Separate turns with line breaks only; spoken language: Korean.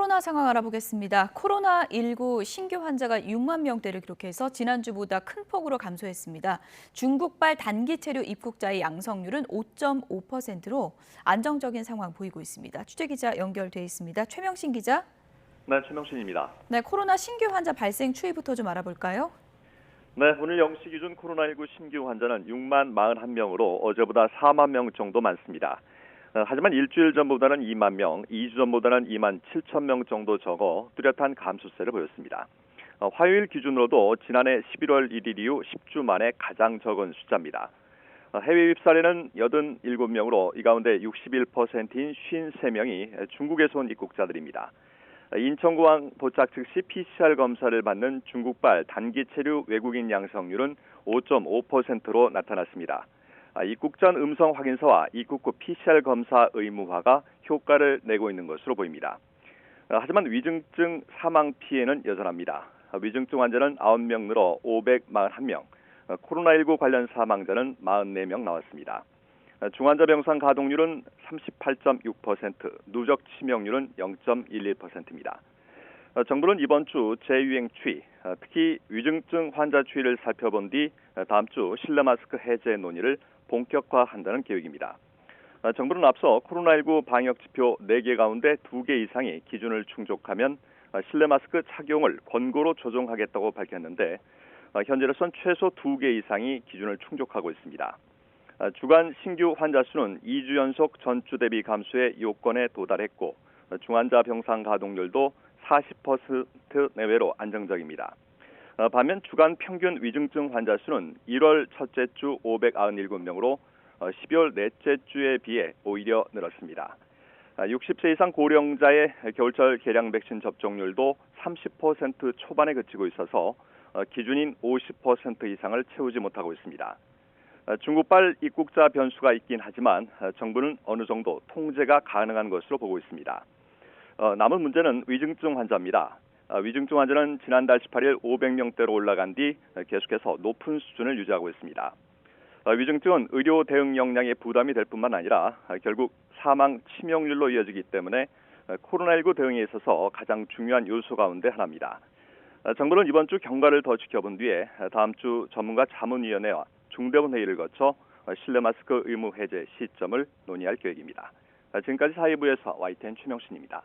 코로나 상황 알아보겠습니다. 코로나19 신규 환자가 6만 명대를 기록해서 지난주보다 큰 폭으로 감소했습니다. 중국발 단기 체류 입국자의 양성률은 5.5%로 안정적인 상황 보이고 있습니다. 취재기자 연결돼 있습니다. 최명신 기자.
네, 최명신입니다.
네, 코로나 신규 환자 발생 추이부터 좀 알아볼까요?
네, 오늘 0시 기준 코로나19 신규 환자는 6만 41명으로 어제보다 4만 명 정도 많습니다. 하지만 일주일 전보다는 2만 명, 2주 전보다는 2만 7천 명 정도 적어 뚜렷한 감소세를 보였습니다. 화요일 기준으로도 지난해 11월 1일 이후 10주 만에 가장 적은 숫자입니다. 해외 유입 사례는 87명으로 이 가운데 61%인 53명이 중국에서 온 입국자들입니다. 인천공항 도착 즉시 PCR 검사를 받는 중국발 단기 체류 외국인 양성률은 5.5%로 나타났습니다. 입국 전 음성 확인서와 입국 후 PCR 검사 의무화가 효과를 내고 있는 것으로 보입니다. 하지만 위중증 사망 피해는 여전합니다. 위중증 환자는 9명 늘어 541명, 코로나19 관련 사망자는 44명 나왔습니다. 중환자 병상 가동률은 38.6%, 누적 치명률은 0.11%입니다. 정부는 이번 주 재유행 추이, 특히 위중증 환자 추이를 살펴본 뒤 다음 주 실내 마스크 해제 논의를 본격화한다는 계획입니다. 정부는 앞서 코로나19 방역 지표 4개 가운데 2개 이상이 기준을 충족하면 실내 마스크 착용을 권고로 조정하겠다고 밝혔는데 현재로선 최소 2개 이상이 기준을 충족하고 있습니다. 주간 신규 환자 수는 2주 연속 전주 대비 감소의 요건에 도달했고 중환자 병상 가동률도 40% 내외로 안정적입니다. 반면 주간 평균 위중증 환자 수는 1월 첫째 주 597명으로 12월 넷째 주에 비해 오히려 늘었습니다. 60세 이상 고령자의 겨울철 계량 백신 접종률도 30% 초반에 그치고 있어서 기준인 50% 이상을 채우지 못하고 있습니다. 중국발 입국자 변수가 있긴 하지만 정부는 어느 정도 통제가 가능한 것으로 보고 있습니다. 남은 문제는 위중증 환자입니다. 위중증 환자는 지난달 18일 500명대로 올라간 뒤 계속해서 높은 수준을 유지하고 있습니다. 위중증은 의료 대응 역량에 부담이 될 뿐만 아니라 결국 사망 치명률로 이어지기 때문에 코로나19 대응에 있어서 가장 중요한 요소 가운데 하나입니다. 정부는 이번 주 경과를 더 지켜본 뒤에 다음 주 전문가 자문위원회와 중대본 회의를 거쳐 실내 마스크 의무 해제 시점을 논의할 계획입니다. 지금까지 사회부에서 YTN 최명신입니다.